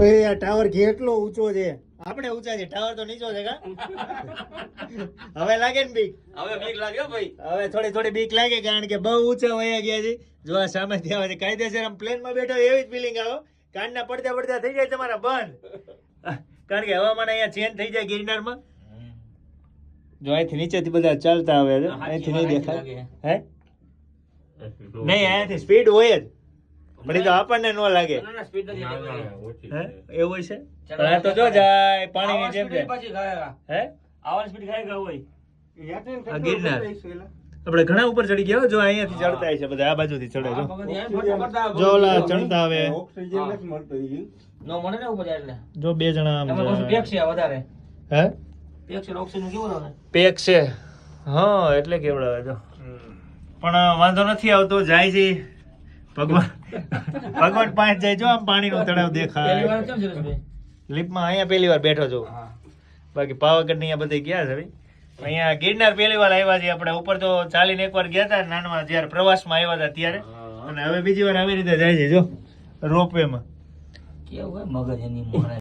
આ ટાવર કેટલો ઊંચો છે, આપણે ઊંચા છે, ટાવર તો નીચો છે કા? હવે લાગે ને બીક? હવે બીક લાગ્યો ભાઈ. હવે થોડી થોડી બીક લાગે, કારણ કે બહુ ઊંચા વયા ગયા છે. જો આ સામેથી આવે છે, કાયદેસર આમ પ્લેનમાં બેઠો એવી જ ફિલિંગ આવે. કાનના પડદા પડદા થઈ જાય તમારા બંધ, કારણ કે હવામાન અહીંયા ચેન્જ થઈ જાય ગિરનારમાં. જો અહીંથી નીચેથી બધા ચાલતા આવે છે, અહીંથી નહીં દેખાય. હે નહીં, અહીંયાથી સ્પીડ હોય જ, પણ એ તો આપણને ન લાગે. ના, ના, સ્પીડ નથી એટલી બધી. હે એવું છે? પણ આ તો જો જાય પાણીની જેમ સ્પીડ જાય. પાછી ગાય. હે આવવાની સ્પીડ ગાય હોય. આ ગિરનાર આપણે ઘણા ઉપર ચડી ગયા હો. જો અહીંયાથી ચડતા છે બધા, આ બાજુથી ચડે. જો આ પગથી આમ ફટફટ કરતા જો ઓલા ચડતા આવે. નો મળે ને ઉપર જાય એટલે. જો બે જણા આમ એમાં પાછું પેક છે વધારે. હે પેક છે ઓક્સિજન કેવું રહે? પેક છે. હા એટલે કેવડાવે જો. પણ વાંધો નથી આવતો, જાય છે ભગવાન. ભગવાન પાંચ જાય. જો આમ પાણીનો તળાવ પહેલી દેખાય. વાર કેમ સુરેશભાઈ? લિફ્ટમાં અહીંયા પહેલી વાર બેઠો છું. હા. બાકી પાવાગઢ ને અહીંયા બધે ગયા છે ભાઈ. અહીંયા ગિરનાર પહેલી વાર આવ્યા છીએ આપણે. ઉપર તો ચાલીને એકવાર ગયા હતા નાનમાં, જ્યારે પ્રવાસમાં આવ્યા હતા ત્યારે. અને હવે બીજી વાર આવી રીતે જાય છે જો રોપવેમાં. કેવું હોય મગજ એની મોહરાય.